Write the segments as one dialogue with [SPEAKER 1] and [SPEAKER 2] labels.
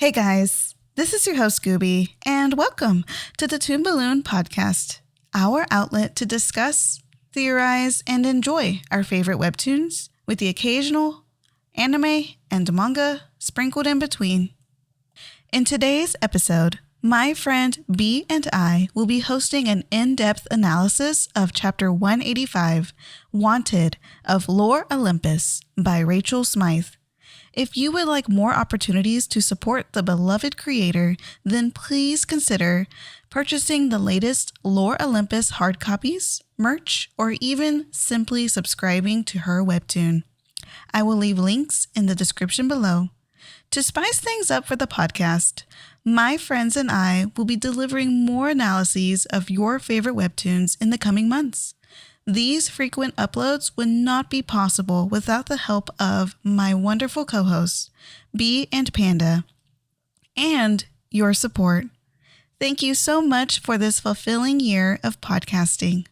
[SPEAKER 1] Hey guys, this is your host Gooby, and welcome to the Toon Balloon podcast, our outlet to discuss, theorize, and enjoy our favorite webtoons with the occasional anime and manga sprinkled in between. In today's episode, my friend B and I will be hosting an in-depth analysis of Chapter 185, Wanted, of Lore Olympus by Rachel Smythe. If you would like more opportunities to support the beloved creator, then please consider purchasing the latest Lore Olympus hard copies, merch, or even simply subscribing to her webtoon. I will leave links in the description below. To spice things up for the podcast, my friends and I will be delivering more analyses of your favorite webtoons in the coming months. These frequent uploads would not be possible without the help of my wonderful co-hosts, Bee and Panda, and your support. Thank you so much for this fulfilling year of podcasting.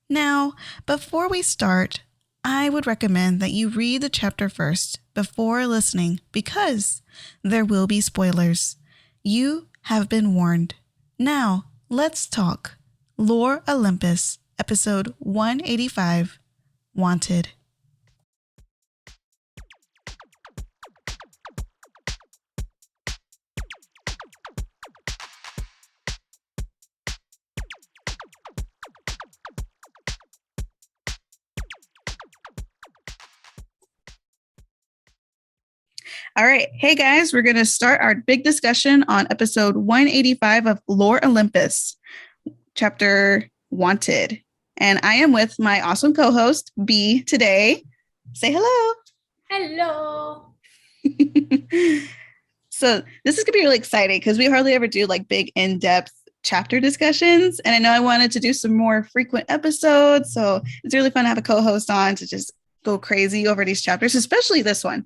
[SPEAKER 1] Now, before we start, I would recommend that you read the chapter first before listening because there will be spoilers. You have been warned. Now, let's talk. Lore Olympus, Episode 185, Wanted. All right. Hey guys, we're going to start our big discussion on episode 185 of Lore Olympus, chapter Wanted. And I am with my awesome co-host, B, today. Say hello.
[SPEAKER 2] Hello.
[SPEAKER 1] So this is going to be really exciting because we hardly ever do like big in-depth chapter discussions. And I know I wanted to do some more frequent episodes. So it's really fun to have a co-host on to just go crazy over these chapters, especially this one.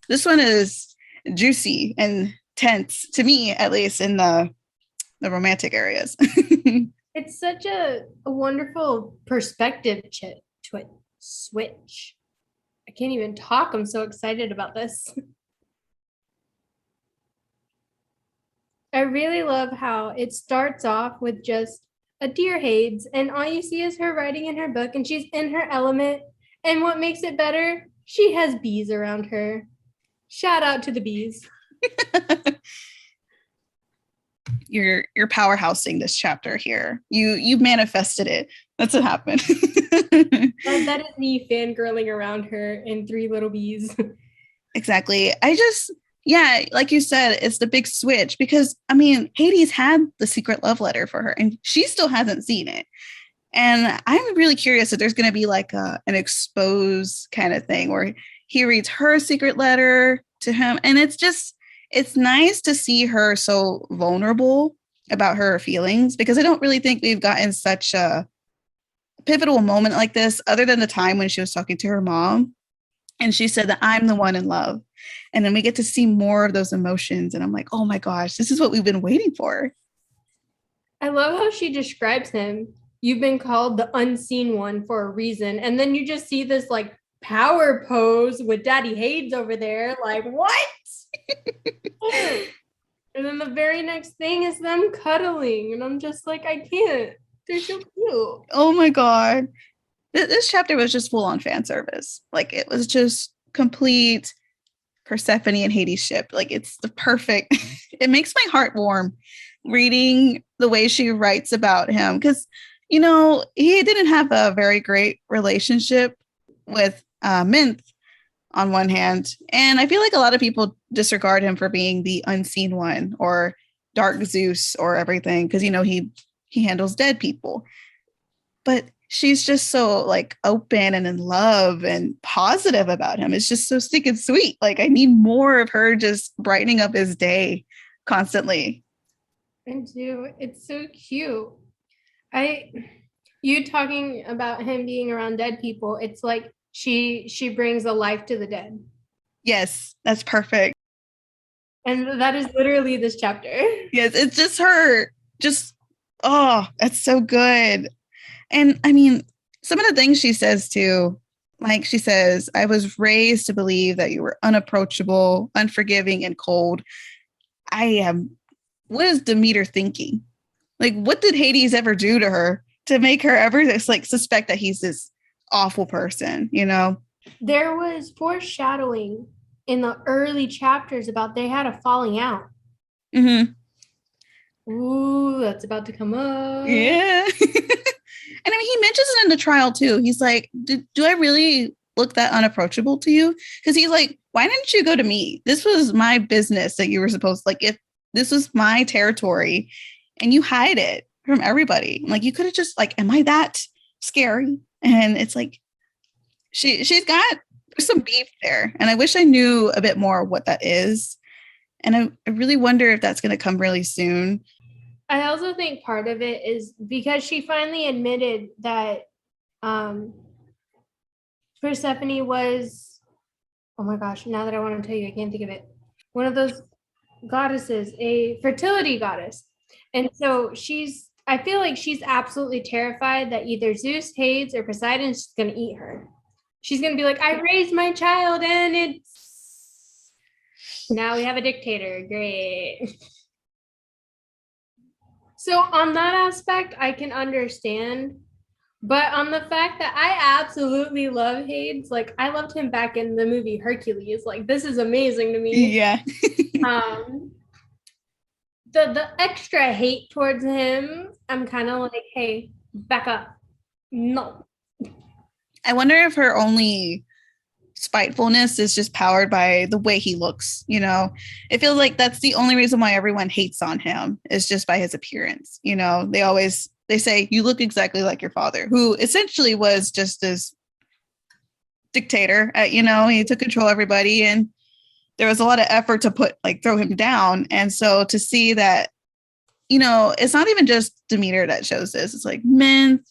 [SPEAKER 1] This one is juicy and tense, to me, at least, in the romantic areas.
[SPEAKER 2] It's such a wonderful perspective switch. I can't even talk. I'm so excited about this. I really love how it starts off with just a dear Hades, and all you see is her writing in her book, and she's in her element. And what makes it better? She has bees around her. Shout out to the bees.
[SPEAKER 1] You're powerhousing this chapter here. You manifested it. That's what happened.
[SPEAKER 2] That is me fangirling around her and three little bees.
[SPEAKER 1] Exactly. Like you said, it's the big switch because, I mean, Hades had the secret love letter for her and she still hasn't seen it. And I'm really curious if there's going to be like an expose kind of thing where he reads her secret letter to him. And it's nice to see her so vulnerable about her feelings because I don't really think we've gotten such a pivotal moment like this other than the time when she was talking to her mom and she said that I'm the one in love. And then we get to see more of those emotions. And I'm like, oh my gosh, this is what we've been waiting for.
[SPEAKER 2] I love how she describes him. You've been called the unseen one for a reason. And then you just see this like power pose with Daddy Hades over there. Like, what? And then the very next thing is them cuddling. And I'm just like, I can't. They're so cute.
[SPEAKER 1] Oh my God. This chapter was just full on fan service. Like it was just complete Persephone and Hades ship. Like it's the perfect, it makes my heart warm reading the way she writes about him. Because, you know, he didn't have a very great relationship with Mint on one hand. And I feel like a lot of people disregard him for being the unseen one or Dark Zeus or everything. Because, you know, he handles dead people. But she's just so like open and in love and positive about him. It's just so stinking sweet. Like I need more of her just brightening up his day constantly.
[SPEAKER 2] I do. It's so cute. You talking about him being around dead people, it's like she brings a life to the dead.
[SPEAKER 1] Yes, that's perfect.
[SPEAKER 2] And that is literally this chapter.
[SPEAKER 1] Yes, it's just her. Just, oh, that's so good. And I mean, some of the things she says too, like she says, I was raised to believe that you were unapproachable, unforgiving, and cold. what is Demeter thinking? Like, what did Hades ever do to her to make her ever just like suspect that he's this awful person, you know?
[SPEAKER 2] There was foreshadowing in the early chapters about they had a falling out.
[SPEAKER 1] Mm-hmm.
[SPEAKER 2] Ooh, that's about to come up.
[SPEAKER 1] Yeah. And I mean, he mentions it in the trial too. He's like, do I really look that unapproachable to you? Because he's like, why didn't you go to me? This was my business that you were supposed to, like, if this was my territory and you hide it from everybody. Like, you could have just like, am I that scary? And it's like, she's got some beef there. And I wish I knew a bit more what that is. And I really wonder if that's going to come really soon.
[SPEAKER 2] I also think part of it is because she finally admitted that Persephone was, oh my gosh, now that I want to tell you, I can't think of it. One of those goddesses, a fertility goddess. And so I feel like she's absolutely terrified that either Zeus, Hades, or Poseidon's going to eat her. She's going to be like, I raised my child and now we have a dictator. Great. So on that aspect, I can understand. But on the fact that I absolutely love Hades, like I loved him back in the movie Hercules. Like, this is amazing to me.
[SPEAKER 1] Yeah.
[SPEAKER 2] The extra hate towards him, I'm kind of like, hey, back up. No.
[SPEAKER 1] I wonder if her only spitefulness is just powered by the way he looks, you know? It feels like that's the only reason why everyone hates on him is just by his appearance. You know, they say, you look exactly like your father, who essentially was just this dictator. You know, he took control of everybody and there was a lot of effort to throw him down. And so to see that, you know, it's not even just Demeter that shows this. It's like Mint,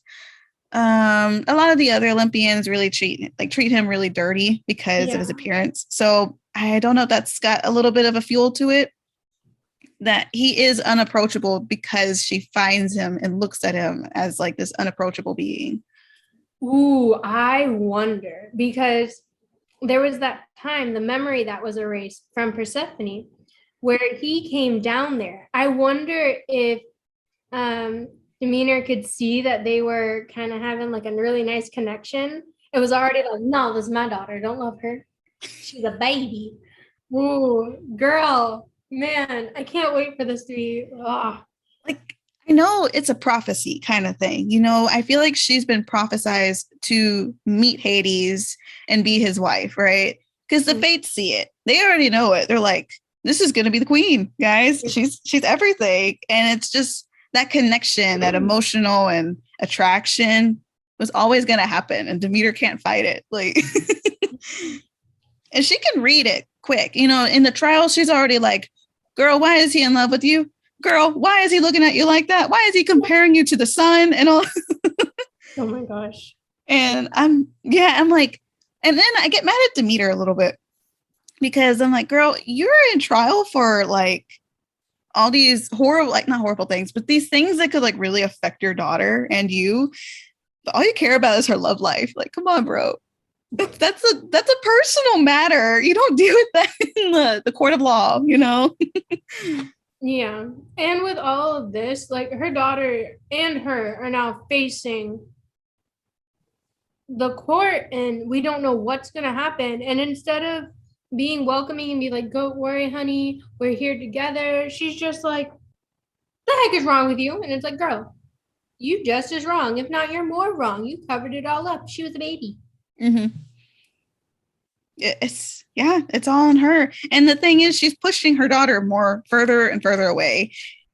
[SPEAKER 1] a lot of the other Olympians really treat him really dirty because of his appearance. So I don't know if that's got a little bit of a fuel to it, that he is unapproachable because she finds him and looks at him as like this unapproachable being.
[SPEAKER 2] Ooh, I wonder, because there was that time, the memory that was erased from Persephone, where he came down there. I wonder if Demeter could see that they were kind of having like a really nice connection. It was already like, no, this is my daughter. Don't love her. She's a baby. Ooh, girl, man, I can't wait for this to be.
[SPEAKER 1] Like, I know it's a prophecy kind of thing. You know, I feel like she's been prophesized to meet Hades and be his wife, right? Because the fates see it. They already know it. They're like, this is going to be the queen, guys. She's everything. And it's just that connection, that emotional and attraction was always going to happen. And Demeter can't fight it. Like, and she can read it quick. You know, in the trial, she's already like, girl, why is he in love with you? Girl, why is he looking at you like that? Why is he comparing you to the sun and all?
[SPEAKER 2] Oh my gosh.
[SPEAKER 1] And I'm like, and then I get mad at Demeter a little bit because I'm like, girl, you're in trial for like all these horrible, like not horrible things, but these things that could like really affect your daughter and you. But all you care about is her love life. Like, come on, bro. That's a personal matter. You don't deal with that in the court of law, you know?
[SPEAKER 2] Yeah. And with all of this, like her daughter and her are now facing the court and we don't know what's going to happen. And instead of being welcoming and be like, don't worry, honey, we're here together, she's just like, the heck is wrong with you? And it's like, girl, you just as wrong. If not, you're more wrong. You covered it all up. She was a baby.
[SPEAKER 1] Mm-hmm. It's all on her. And the thing is, she's pushing her daughter more further and further away.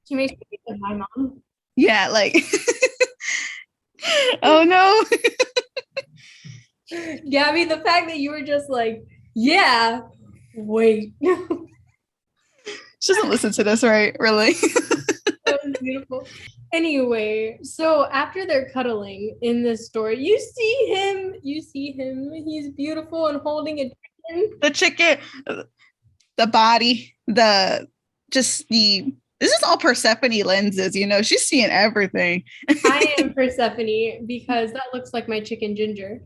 [SPEAKER 2] She makes me think of my mom.
[SPEAKER 1] Yeah, like, oh no.
[SPEAKER 2] Gabby, the fact that you were just like, yeah, wait.
[SPEAKER 1] She doesn't listen to this, right? Really?
[SPEAKER 2] That was beautiful. Anyway, so after they're cuddling in this story, you see him. He's beautiful and holding a chicken.
[SPEAKER 1] The chicken, the body, this is all Persephone lenses, you know, she's seeing everything.
[SPEAKER 2] I am Persephone because that looks like my chicken Ginger.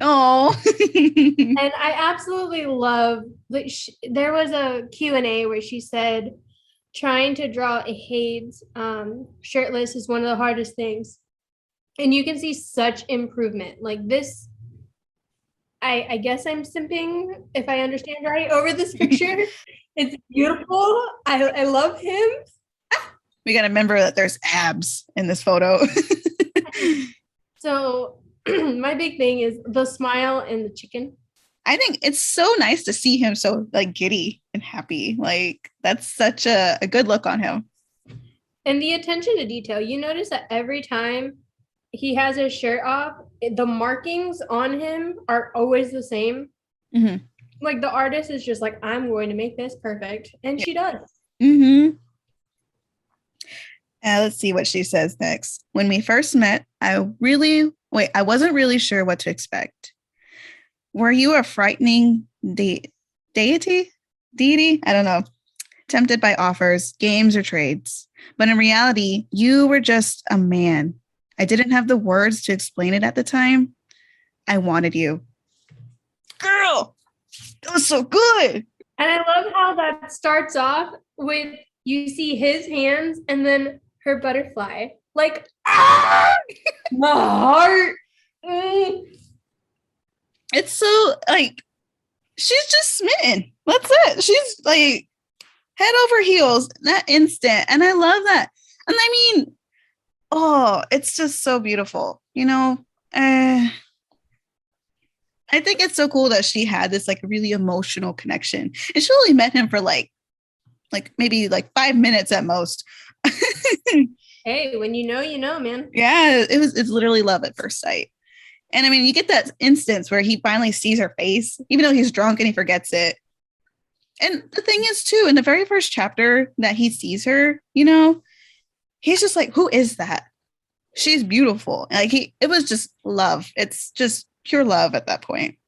[SPEAKER 1] Oh.
[SPEAKER 2] And I absolutely love, there was a Q&A where she said, trying to draw a Hades shirtless is one of the hardest things. And you can see such improvement. Like this, I guess I'm simping, if I understand right, over this picture. It's beautiful. I love him.
[SPEAKER 1] We got to remember that there's abs in this photo.
[SPEAKER 2] So my big thing is the smile and the chicken.
[SPEAKER 1] I think it's so nice to see him so like giddy and happy. Like that's such a good look on him.
[SPEAKER 2] And the attention to detail. You notice that every time he has his shirt off, the markings on him are always the same.
[SPEAKER 1] Mm-hmm.
[SPEAKER 2] Like the artist is just like, I'm going to make this perfect. And she does.
[SPEAKER 1] Mm-hmm. Let's see what she says next. When we first met, I wasn't really sure what to expect. Were you a frightening deity? I don't know. Tempted by offers, games, or trades. But in reality, you were just a man. I didn't have the words to explain it at the time. I wanted you. Girl, that was so good.
[SPEAKER 2] And I love how that starts off with you see his hands and then her butterfly. Like, ah! My heart.
[SPEAKER 1] It's so like she's just smitten. That's it. She's like head over heels that instant. And I love that. And I mean, oh, it's just so beautiful. You know, I think it's so cool that she had this like really emotional connection. And she only met him for like maybe like 5 minutes at most.
[SPEAKER 2] Hey, when you know, man.
[SPEAKER 1] Yeah, it's literally love at first sight. And I mean, you get that instance where he finally sees her face, even though he's drunk and he forgets it. And the thing is, too, in the very first chapter that he sees her, you know, he's just like, who is that? She's beautiful. Like it was just love. It's just pure love at that point.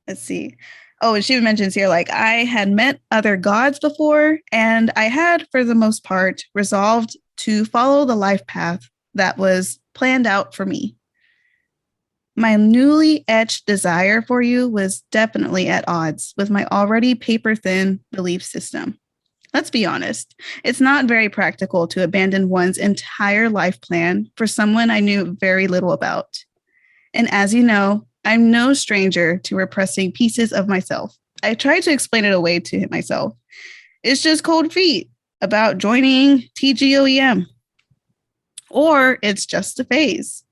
[SPEAKER 1] Let's see. Oh, and she mentions here, like, I had met other gods before, and I had, for the most part, resolved to follow the life path that was planned out for me. My newly etched desire for you was definitely at odds with my already paper-thin belief system. Let's be honest, it's not very practical to abandon one's entire life plan for someone I knew very little about. And as you know, I'm no stranger to repressing pieces of myself. I tried to explain it away to myself. It's just cold feet about joining TGOEM. Or it's just a phase.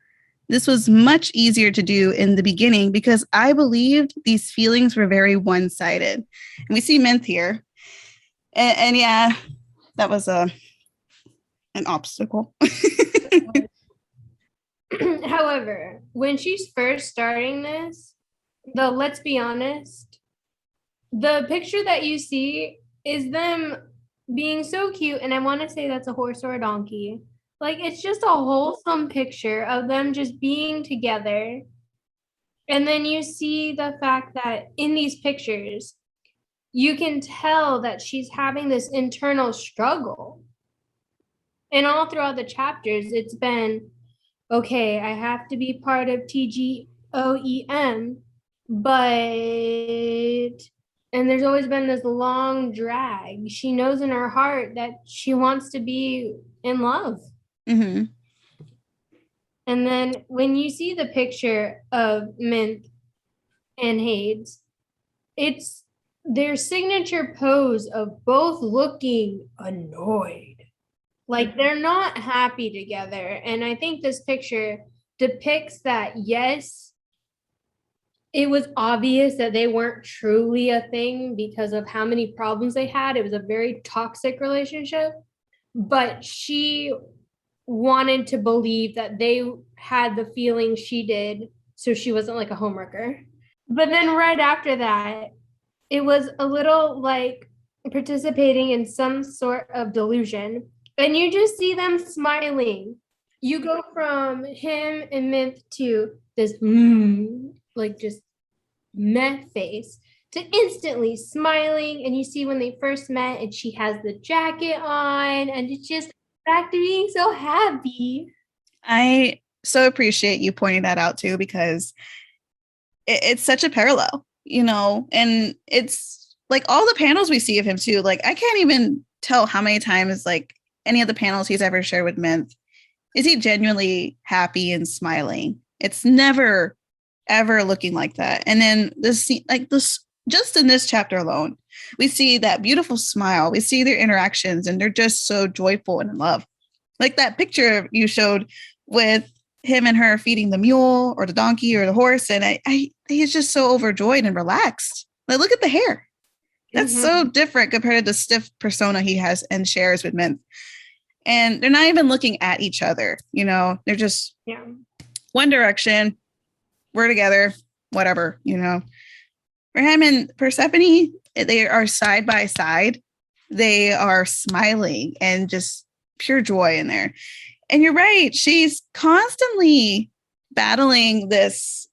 [SPEAKER 1] This was much easier to do in the beginning because I believed these feelings were very one-sided. And we see Mint here. And yeah, that was an obstacle.
[SPEAKER 2] However, when she's first starting this, let's be honest, the picture that you see is them being so cute. And I want to say that's a horse or a donkey. Like, it's just a wholesome picture of them just being together. And then you see the fact that in these pictures, you can tell that she's having this internal struggle. And all throughout the chapters, it's been, okay, I have to be part of TGOEM, but... And there's always been this long drag. She knows in her heart that she wants to be in love.
[SPEAKER 1] Mm-hmm.
[SPEAKER 2] And then when you see the picture of Mint and Hades, it's their signature pose of both looking annoyed. Like they're not happy together. And I think this picture depicts that, yes, it was obvious that they weren't truly a thing because of how many problems they had. It was a very toxic relationship. But she wanted to believe that they had the feelings she did, so she wasn't like a homewrecker. But then right after that, it was a little like participating in some sort of delusion. And you just see them smiling. You go from him and Mint to this like just meh face to instantly smiling. And you see when they first met and she has the jacket on and it's just back to being so happy.
[SPEAKER 1] I so appreciate you pointing that out too, because it's such a parallel, you know, and it's like all the panels we see of him too. Like I can't even tell how many times, like any of the panels he's ever shared with Mint, is he genuinely happy and smiling. It's never, ever looking like that. And then this, like this, just in this chapter alone, we see that beautiful smile. We see their interactions, and they're just so joyful and in love. Like that picture you showed with him and her feeding the mule or the donkey or the horse. And he's just so overjoyed and relaxed. Like, look at the hair. That's so different compared to the stiff persona he has and shares with Mint. And they're not even looking at each other. You know, they're just one direction. We're together, whatever, you know. For him and Persephone, they are side by side. They are smiling and just pure joy in there. And you're right. She's constantly battling this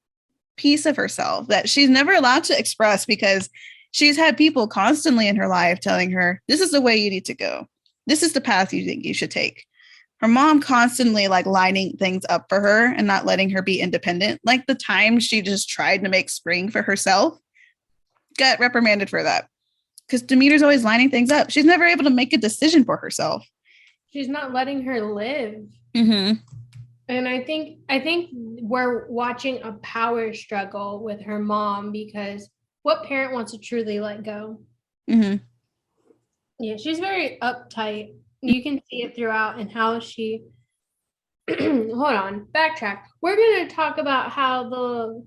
[SPEAKER 1] piece of herself that she's never allowed to express, because she's had people constantly in her life telling her, this is the way you need to go. This is the path you think you should take. Her mom constantly like lining things up for her and not letting her be independent. Like the time she just tried to make spring for herself, got reprimanded for that. Because Demeter's always lining things up. She's never able to make a decision for herself.
[SPEAKER 2] She's not letting her live.
[SPEAKER 1] Mm-hmm.
[SPEAKER 2] And I think we're watching a power struggle with her mom, because what parent wants to truly let go?
[SPEAKER 1] Mm-hmm.
[SPEAKER 2] Yeah, she's very uptight. You can see it throughout and how she hold on, backtrack. We're gonna talk about how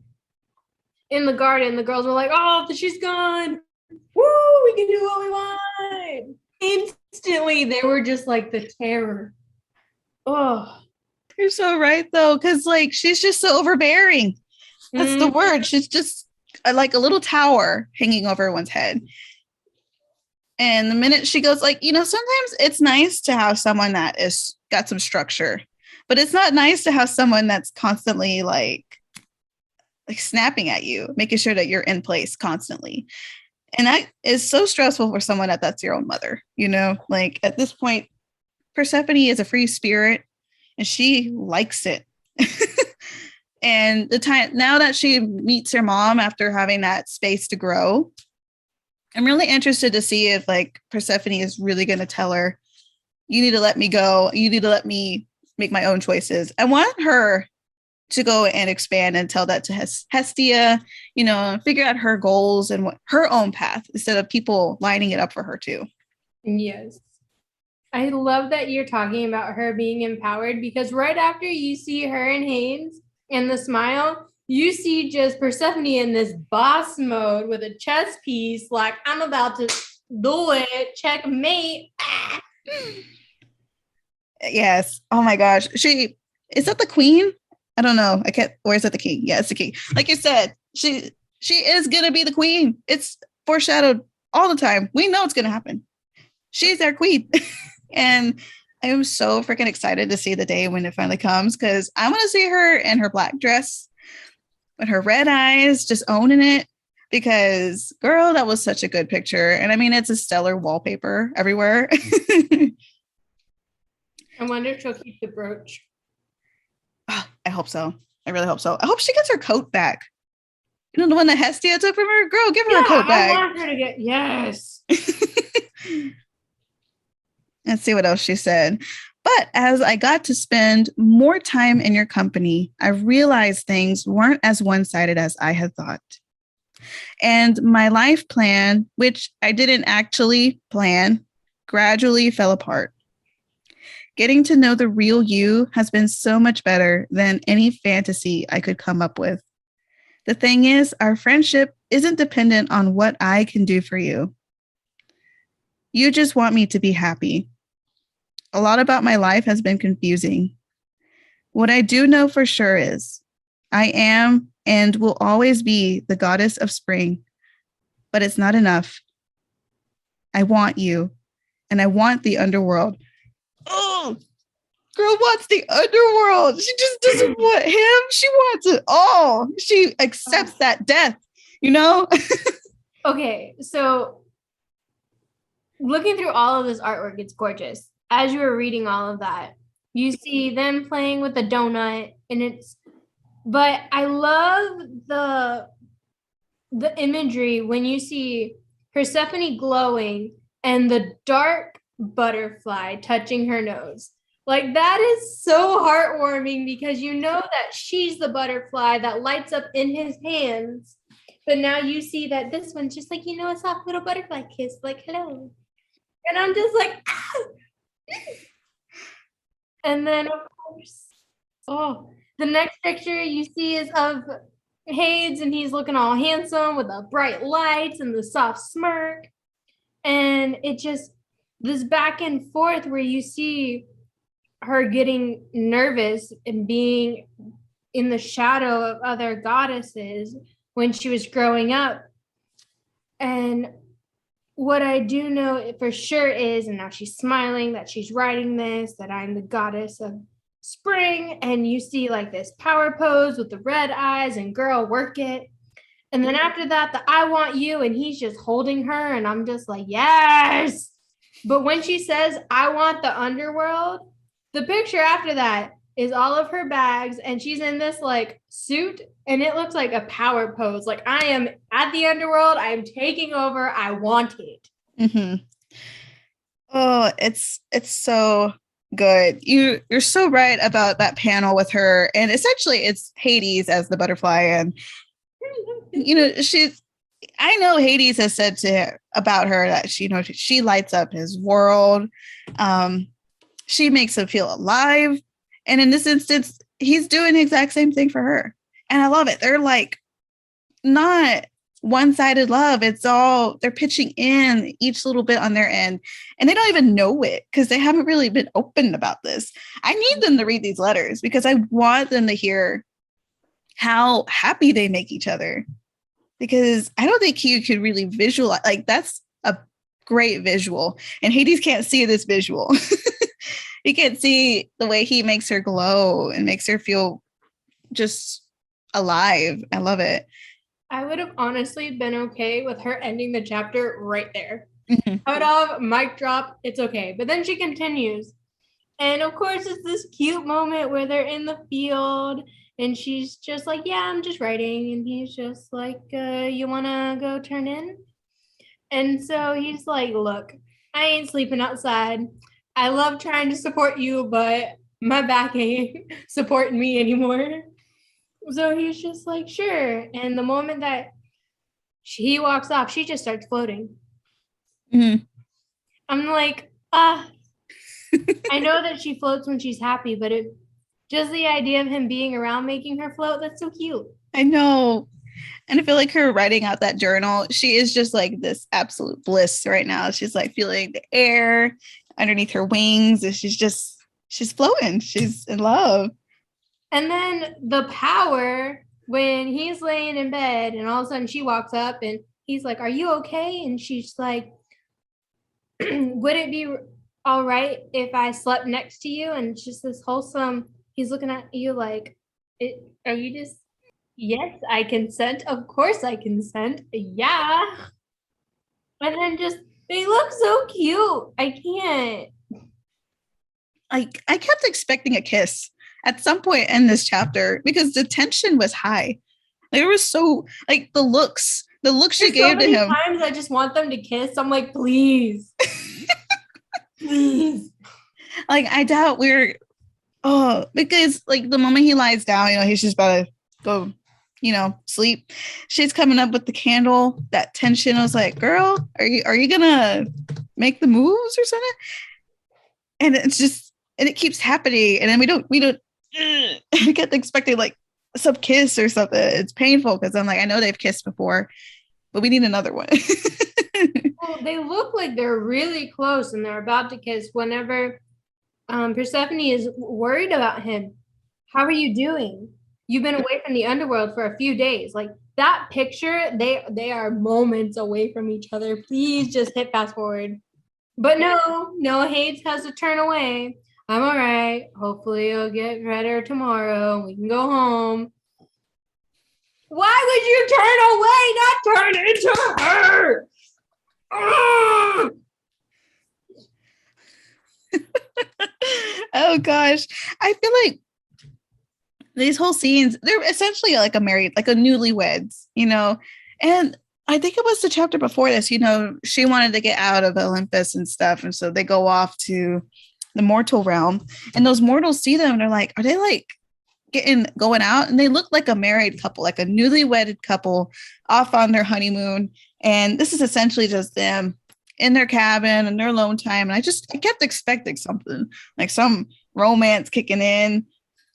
[SPEAKER 2] in the garden the girls were like, oh, she's gone. Woo, we can do what we want. Instantly they were just like the terror. Oh,
[SPEAKER 1] you're so right though, because like she's just so overbearing. That's the word. She's just like a little tower hanging over everyone's head. And the minute she goes, like, you know, sometimes it's nice to have someone that is got some structure, but it's not nice to have someone that's constantly like snapping at you, making sure that you're in place constantly. And that is so stressful for someone that's your own mother, you know, like at this point, Persephone is a free spirit and she likes it. And the time now that she meets her mom after having that space to grow, I'm really interested to see if like Persephone is really going to tell her, you need to let me go. You need to let me make my own choices. I want her to go and expand and tell that to Hestia, you know, figure out her goals and what her own path instead of people lining it up for her too.
[SPEAKER 2] Yes. I love that you're talking about her being empowered, because right after you see her and Haynes and the smile, you see just Persephone in this boss mode with a chess piece, like, I'm about to do it, checkmate.
[SPEAKER 1] Yes. Oh my gosh. Is that the queen? I don't know. I can't. Or is it the king? Yeah, it's the king. Like you said, she is gonna be the queen. It's foreshadowed all the time. We know it's gonna happen. She's our queen. And I am so freaking excited to see the day when it finally comes, because I want to see her in her black dress with her red eyes, just owning it. Because, girl, that was such a good picture. And I mean, it's a stellar wallpaper everywhere.
[SPEAKER 2] I wonder if she'll keep the brooch.
[SPEAKER 1] Oh, I hope so. I really hope so. I hope she gets her coat back. You know, the one that Hestia took from her? Girl, give her her coat back.
[SPEAKER 2] I want her to get, yes.
[SPEAKER 1] Let's see what else she said. But as I got to spend more time in your company, I realized things weren't as one-sided as I had thought. And my life plan, which I didn't actually plan, gradually fell apart. Getting to know the real you has been so much better than any fantasy I could come up with. The thing is, our friendship isn't dependent on what I can do for you. You just want me to be happy. A lot about my life has been confusing. What I do know for sure is I am and will always be the goddess of spring, but it's not enough. I want you, and I want the underworld. Oh, girl wants the underworld. She just doesn't want him. She wants it all. She accepts that death, you know?
[SPEAKER 2] Okay, so looking through all of this artwork, it's gorgeous. As you were reading all of that, you see them playing with the donut, and but I love the imagery when you see Persephone glowing and the dark butterfly touching her nose. Like, that is so heartwarming because you know that she's the butterfly that lights up in his hands. But now you see that this one's just like, a soft little butterfly kiss, like, hello. And I'm just like, ah! And then, of course, the next picture you see is of Hades, and he's looking all handsome with the bright lights and the soft smirk. And it just, this back and forth where you see her getting nervous and being in the shadow of other goddesses when she was growing up. And what I do know for sure is, and now she's smiling, that she's writing this, that I'm the goddess of spring. And you see like this power pose with the red eyes and girl, work it. And then after that, the I want you, and he's just holding her. And I'm just like, yes. But when she says, I want the underworld, the picture after that is all of her bags, and she's in this like suit, and it looks like a power pose. Like, I am at the underworld. I am taking over. I want it.
[SPEAKER 1] Mm-hmm. Oh, it's so good. You're so right about that panel with her, and essentially it's Hades as the butterfly, and I know Hades has said about her that she lights up his world. She makes him feel alive. And in this instance, he's doing the exact same thing for her. And I love it. They're like not one-sided love. It's all, they're pitching in each little bit on their end. And they don't even know it because they haven't really been open about this. I need them to read these letters because I want them to hear how happy they make each other. Because I don't think you could really visualize, like, that's a great visual. And Hades can't see this visual. He can't see the way he makes her glow and makes her feel just alive. I love it.
[SPEAKER 2] I would have honestly been okay with her ending the chapter right there. Cut off, mic drop, it's okay. But then she continues. And of course, it's this cute moment where they're in the field and she's just like, yeah, I'm just writing. And he's just like, you want to go turn in? And so he's like, look, I ain't sleeping outside. I love trying to support you, but my back ain't supporting me anymore. So he's just like, sure. And the moment that he walks off, she just starts floating.
[SPEAKER 1] Mm-hmm.
[SPEAKER 2] I'm like, I know that she floats when she's happy, but just the idea of him being around making her float, that's so cute.
[SPEAKER 1] I know. And I feel like her writing out that journal, she is just like this absolute bliss right now. She's like feeling the air underneath her wings. And she's floating. She's in love.
[SPEAKER 2] And then the power when he's laying in bed and all of a sudden she walks up and he's like, are you okay? And she's like, would it be all right if I slept next to you? And it's just this wholesome, he's looking at you like, are you just, yes, I consent. Of course I consent. Yeah. And then just, they look so cute. I can't.
[SPEAKER 1] I kept expecting a kiss at some point in this chapter because the tension was high. Like, it was so, like, the looks she gave to him.
[SPEAKER 2] Times I just want them to kiss. I'm like, please. Please.
[SPEAKER 1] Like, I doubt because like the moment he lies down, he's just about to go, sleep. She's coming up with the candle, that tension. I was like, girl, are you gonna make the moves or something? And it's just, and it keeps happening. And then we kept expecting like some kiss or something. It's painful because I'm like, I know they've kissed before, but we need another one.
[SPEAKER 2] Well, they look like they're really close and they're about to kiss whenever Persephone is worried about him. How are you doing? You've been away from the underworld for a few days. Like, that picture, they are moments away from each other. Please just hit fast forward. But no, Hades has to turn away. I'm all right. Hopefully it'll get better tomorrow. We can go home. Why would you turn away, not turn into her?
[SPEAKER 1] Oh gosh, I feel like these whole scenes, they're essentially like a newlyweds, and I think it was the chapter before this, she wanted to get out of Olympus and stuff. And so they go off to the mortal realm, and those mortals see them and they're like, are they like going out? And they look like a married couple, like a newly wedded couple off on their honeymoon. And this is essentially just them in their cabin and their alone time. And I kept expecting something like some romance kicking in.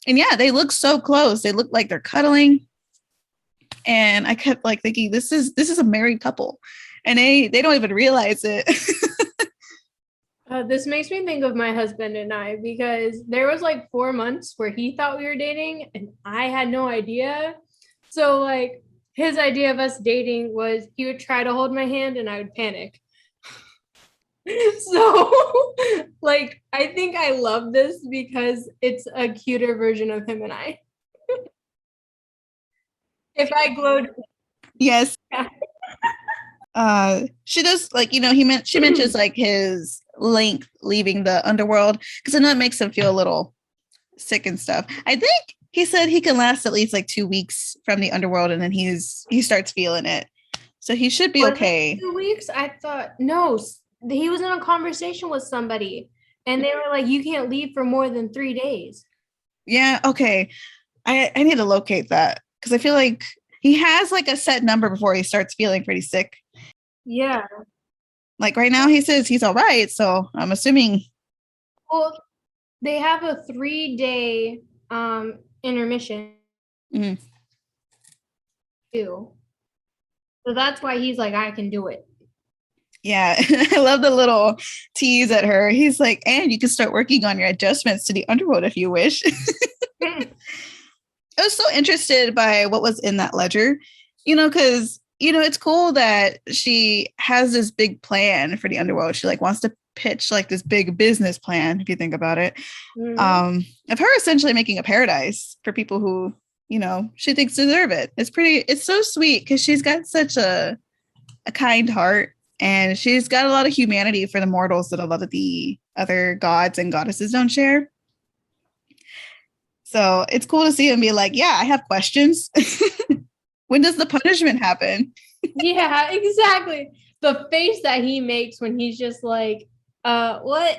[SPEAKER 1] And yeah, they look so close. They look like they're cuddling. And I kept like thinking, this is a married couple, and they don't even realize it.
[SPEAKER 2] This makes me think of my husband and I, because there was like 4 months where he thought we were dating and I had no idea. So like his idea of us dating was he would try to hold my hand and I would panic. So like I think I love this because it's a cuter version of him and I. If I glowed.
[SPEAKER 1] Yes.
[SPEAKER 2] Yeah.
[SPEAKER 1] She does, like, she mentions like his Link leaving the underworld, because I know it makes him feel a little sick and stuff. I think he said he can last at least like 2 weeks from the underworld, and then he starts feeling it. So he should be okay.
[SPEAKER 2] 2 weeks? I thought, no, he was in a conversation with somebody and they were like, you can't leave for more than 3 days.
[SPEAKER 1] Yeah, okay. I need to locate that, because I feel like he has like a set number before he starts feeling pretty sick.
[SPEAKER 2] Yeah.
[SPEAKER 1] Like right now he says he's all right, so I'm assuming.
[SPEAKER 2] Well, they have a 3-day intermission.
[SPEAKER 1] Mm-hmm.
[SPEAKER 2] Too. So that's why he's like, I can do it.
[SPEAKER 1] Yeah, I love the little tease at her. He's like, and you can start working on your adjustments to the underworld if you wish. I was so interested by what was in that ledger, because, it's cool that she has this big plan for the underworld. She like wants to pitch like this big business plan, if you think about it, of her essentially making a paradise for people who, she thinks deserve it. It's so sweet because she's got such a kind heart, and she's got a lot of humanity for the mortals that a lot of the other gods and goddesses don't share. So it's cool to see him be like, yeah, I have questions. When does the punishment happen?
[SPEAKER 2] Yeah, exactly. The face that he makes when he's just like, what?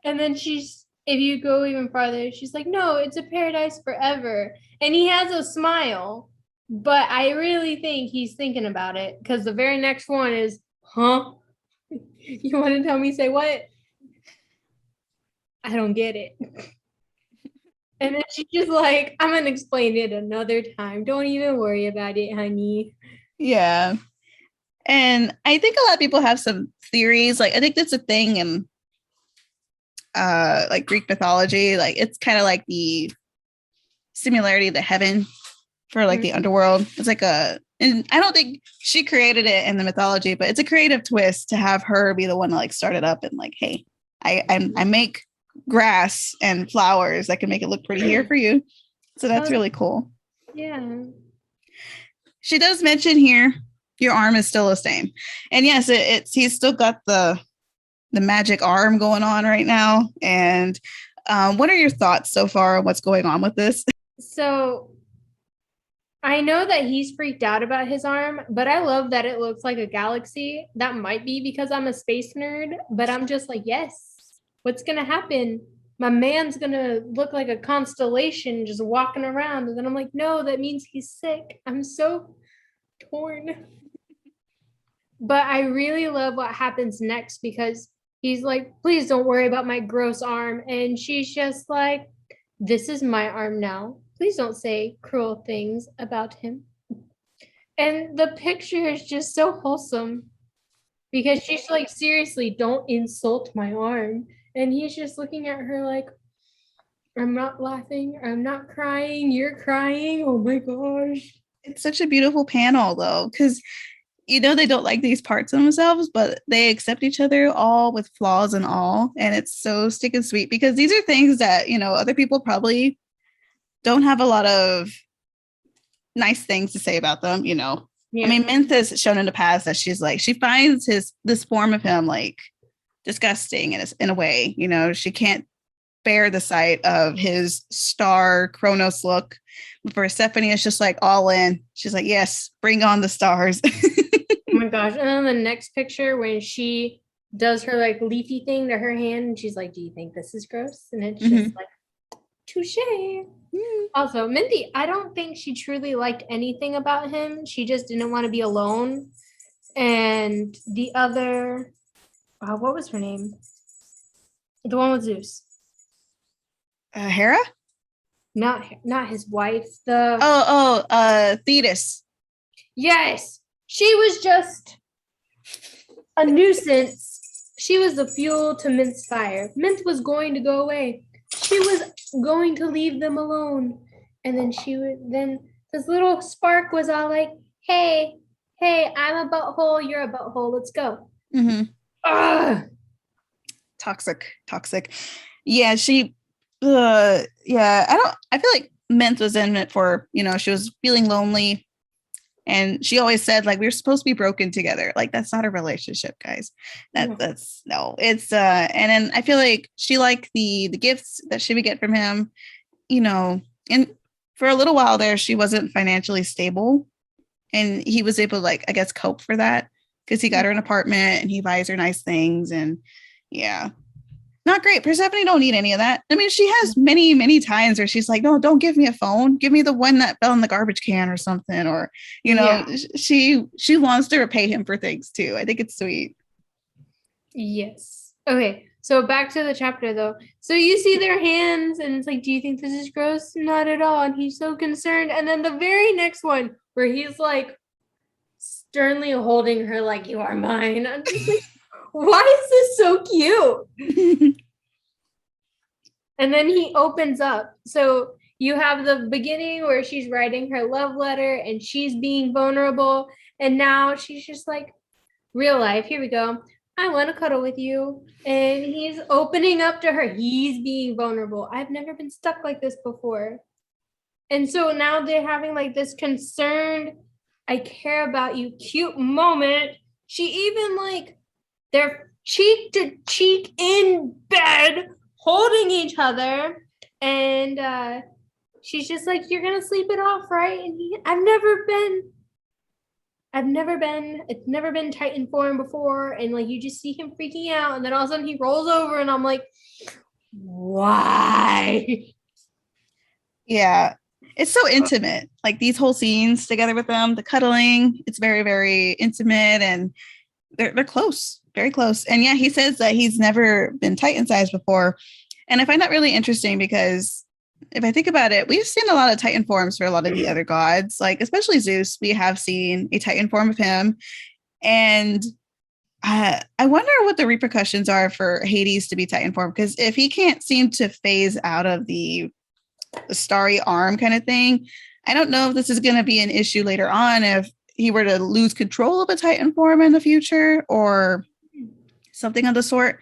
[SPEAKER 2] And then if you go even farther, she's like, no, it's a paradise forever. And he has a smile, but I really think he's thinking about it, because the very next one is, huh? You want to tell me, say what? I don't get it. And then she's just like, I'm going to explain it another time. Don't even worry about it, honey.
[SPEAKER 1] Yeah. And I think a lot of people have some theories. Like, I think that's a thing in like Greek mythology. Like, it's kind of like the similarity to heaven for like the underworld. It's like and I don't think she created it in the mythology, but it's a creative twist to have her be the one to like start it up and like, hey, I make grass and flowers that can make it look pretty here for you. So that's really cool.
[SPEAKER 2] Yeah.
[SPEAKER 1] She does mention here, your arm is still the same. And yes, he's still got the magic arm going on right now. And what are your thoughts so far on what's going on with this?
[SPEAKER 2] So I know that he's freaked out about his arm, but I love that it looks like a galaxy. That might be because I'm a space nerd, but I'm just like, yes. What's going to happen? My man's going to look like a constellation just walking around. And then I'm like, no, that means he's sick. I'm so torn. But I really love what happens next, because he's like, please don't worry about my gross arm. And she's just like, this is my arm now. Please don't say cruel things about him. And the picture is just so wholesome, because she's like, seriously, don't insult my arm. And he's just looking at her like, I'm not laughing, I'm not crying, you're crying. Oh my gosh.
[SPEAKER 1] It's such a beautiful panel, though, because, they don't like these parts of themselves, but they accept each other all with flaws and all. And it's so stinking sweet, because these are things that, other people probably don't have a lot of nice things to say about them, Yeah. I mean, Minth has shown in the past that she's like, she finds this form of him like disgusting in a way, she can't bear the sight of his star Kronos look. Persephone is just like all in. She's like, yes, bring on the stars.
[SPEAKER 2] Oh my gosh. And then the next picture when she does her like leafy thing to her hand and she's like, do you think this is gross? And it's just like, touche. Also, Mindy, I don't think she truly liked anything about him. She just didn't want to be alone. And the other, what was her name? The one with Zeus.
[SPEAKER 1] Hera?
[SPEAKER 2] Not his wife. The
[SPEAKER 1] Thetis.
[SPEAKER 2] Yes, she was just a nuisance. She was the fuel to Mint's fire. Mint was going to go away. She was going to leave them alone. And then this little spark was all like, hey, I'm a butthole, you're a butthole, let's go. Ugh.
[SPEAKER 1] Toxic. Yeah, I feel like Mint was in it for, she was feeling lonely. And she always said, like, we're supposed to be broken together. Like, that's not a relationship, guys. That's no. It's and then I feel like she liked the gifts that she would get from him, and for a little while there, she wasn't financially stable. And he was able to, like, I guess, cope for that because he got her an apartment and he buys her nice things. And yeah. Not great. Persephone don't need any of that. I mean, she has many, many times where she's like, no, don't give me a phone. Give me the one that fell in the garbage can or something. Or, she wants to repay him for things too. I think it's sweet.
[SPEAKER 2] Yes. Okay. So back to the chapter though. So you see their hands and it's like, do you think this is gross? Not at all. And he's so concerned. And then the very next one where he's like sternly holding her like, you are mine. I'm just like, why is this so cute? And then he opens up. So you have the beginning where she's writing her love letter and she's being vulnerable. And now she's just like, real life, here we go. I want to cuddle with you. And he's opening up to her. He's being vulnerable. I've never been stuck like this before. And so now they're having like this concerned, I care about you cute moment. She even like, they're cheek to cheek in bed, holding each other. And she's just like, you're going to sleep it off, right? And it's never been Titan form before. And like, you just see him freaking out. And then all of a sudden he rolls over and I'm like, why?
[SPEAKER 1] Yeah. It's so intimate. Like these whole scenes together with them, the cuddling, it's very, very intimate and they're close. Very close. And yeah, he says that he's never been Titan sized before. And I find that really interesting because if I think about it, we've seen a lot of Titan forms for a lot of the other gods, like especially Zeus. We have seen a Titan form of him. And I wonder what the repercussions are for Hades to be Titan form, because if he can't seem to phase out of the starry arm kind of thing, I don't know if this is going to be an issue later on if he were to lose control of a Titan form in the future or something of the sort.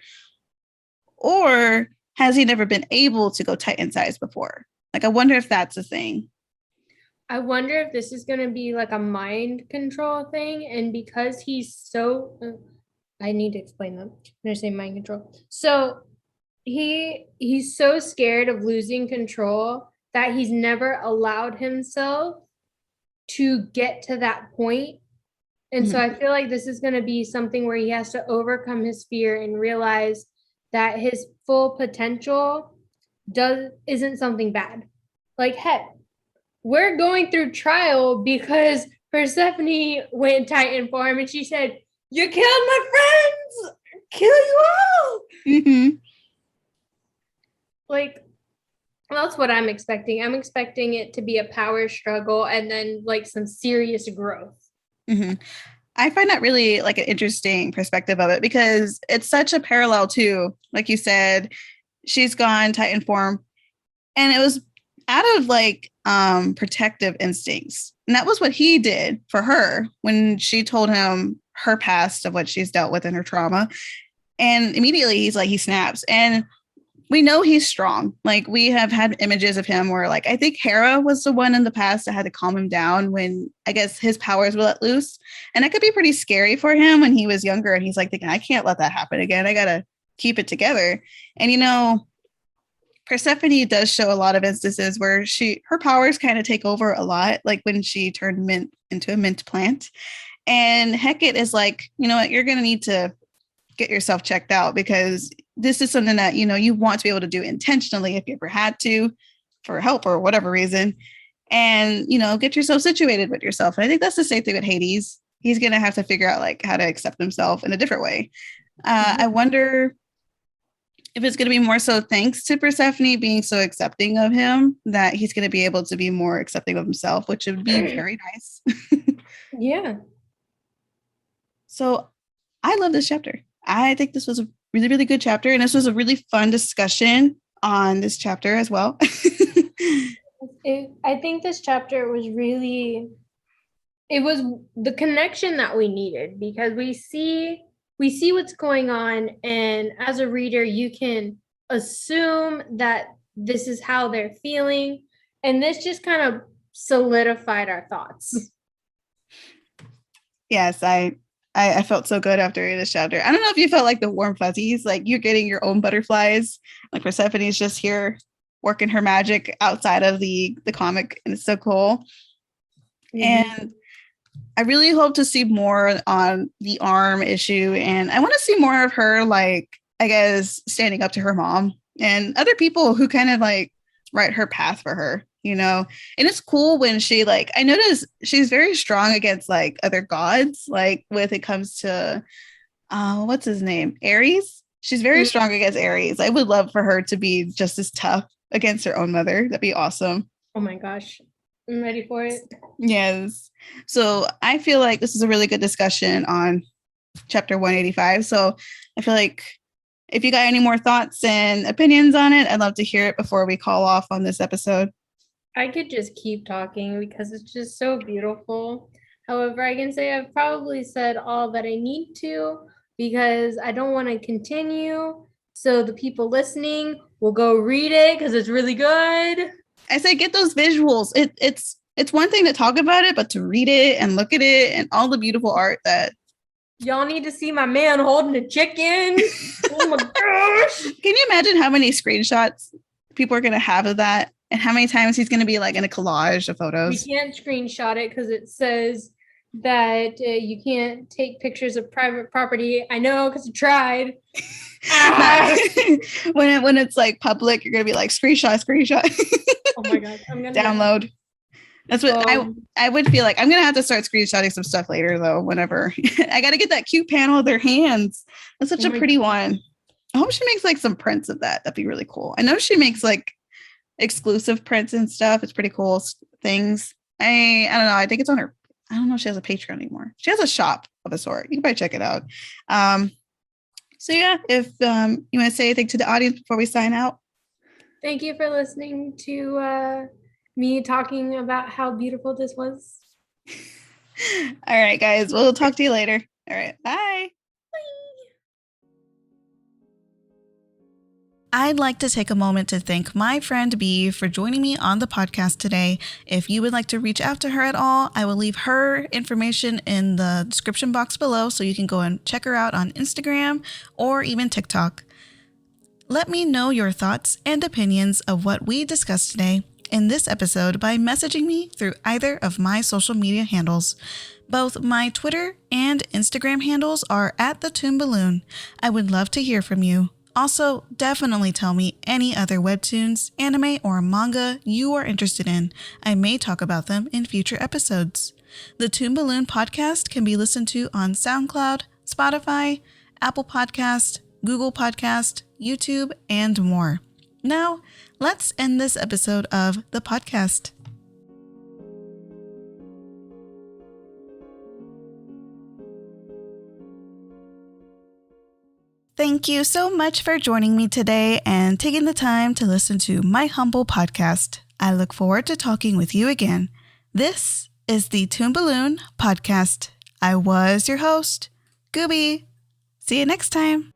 [SPEAKER 1] Or has he never been able to go Titan size before? Like, I wonder if that's a thing.
[SPEAKER 2] I wonder if this is going to be like a mind control thing. And because he's so, I need to explain them. I'm going to say mind control. So he's so scared of losing control that he's never allowed himself to get to that point. And so I feel like this is going to be something where he has to overcome his fear and realize that his full potential isn't something bad. Like, heck, we're going through trial because Persephone went Titan form and she said, you killed my friends! Kill you all! Like, that's what I'm expecting. I'm expecting it to be a power struggle and then like some serious growth.
[SPEAKER 1] I find that really like an interesting perspective of it because it's such a parallel to, like you said, she's gone Titan form and it was out of like protective instincts. And that was what he did for her when she told him her past of what she's dealt with in her trauma. And immediately he's like, he snaps. And we know he's strong. Like we have had images of him where like, I think Hera was the one in the past that had to calm him down when I guess his powers were let loose. And that could be pretty scary for him when he was younger. And he's like thinking, I can't let that happen again. I got to keep it together. And, you know, Persephone does show a lot of instances where her powers kind of take over a lot, like when she turned mint into a mint plant. And Hecate is like, you know what, you're going to need to get yourself checked out, because this is something that, you know, you want to be able to do intentionally if you ever had to, for help or whatever reason. And, you know, get yourself situated with yourself. And I think that's the same thing with Hades. He's going to have to figure out like how to accept himself in a different way. I wonder if it's going to be more so thanks to Persephone being so accepting of him that he's going to be able to be more accepting of himself, which would be very nice.
[SPEAKER 2] Yeah.
[SPEAKER 1] So I love this chapter. I think this was a really, really good chapter. And this was a really fun discussion on this chapter as well.
[SPEAKER 2] I think this chapter was really, it was the connection that we needed, because we see what's going on, and as a reader you can assume that this is how they're feeling, and this just kind of solidified our thoughts.
[SPEAKER 1] Yes, I felt so good after reading this chapter. I don't know if you felt like the warm fuzzies, like you're getting your own butterflies, like Persephone's just here working her magic outside of the comic, and it's so cool. And I really hope to see more on the arm issue, and I want to see more of her, like, I guess, standing up to her mom and other people who kind of like write her path for her, you know. And it's cool when she, like, I notice she's very strong against like other gods, like when it comes to what's his name, Ares. She's very strong against Ares. I would love for her to be just as tough against her own mother. That'd be awesome.
[SPEAKER 2] Oh my gosh, I'm ready for it.
[SPEAKER 1] Yes. So I feel like this is a really good discussion on chapter 185. So I feel like if you got any more thoughts and opinions on it, I'd love to hear it before we call off on this episode.
[SPEAKER 2] I could just keep talking because it's just so beautiful. However, I can say I've probably said all that I need to, because I don't want to continue. So the people listening will go read it because it's really good.
[SPEAKER 1] I say get those visuals. It's one thing to talk about it, but to read it and look at it and all the beautiful art that
[SPEAKER 2] y'all need to see my man holding a chicken. Oh my gosh.
[SPEAKER 1] Can you imagine how many screenshots people are going to have of that, and how many times he's going to be like in a collage of photos?
[SPEAKER 2] We can't screenshot it because it says that you can't take pictures of private property. I know, because I tried.
[SPEAKER 1] When it's like public, you're going to be like screenshot.
[SPEAKER 2] Oh my God. I'm going to
[SPEAKER 1] download. That's what I would feel like. I'm going to have to start screenshotting some stuff later, though, whenever. I got to get that cute panel of their hands. That's such a pretty one. I hope she makes like some prints of that. That'd be really cool. I know she makes like exclusive prints and stuff. It's pretty cool things. I don't know. I think it's on her. I don't know if she has a Patreon anymore. She has a shop of a sort. You can probably check it out. So yeah, if you want to say anything to the audience before we sign out.
[SPEAKER 2] Thank you for listening to me talking about how beautiful this was.
[SPEAKER 1] All right, guys. We'll talk to you later. All right. Bye. I'd like to take a moment to thank my friend B for joining me on the podcast today. If you would like to reach out to her at all, I will leave her information in the description box below, so you can go and check her out on Instagram or even TikTok. Let me know your thoughts and opinions of what we discussed today in this episode by messaging me through either of my social media handles. Both my Twitter and Instagram handles are at the Toon Balloon. I would love to hear from you. Also, definitely tell me any other webtoons, anime, or manga you are interested in. I may talk about them in future episodes. The Toon Balloon podcast can be listened to on Soundcloud, Spotify, Apple Podcast, Google Podcast, YouTube, and more. Now, let's end this episode of the podcast. Thank you so much for joining me today and taking the time to listen to my humble podcast. I look forward to talking with you again. This is the Toon Balloon podcast. I was your host, Gooby. See you next time.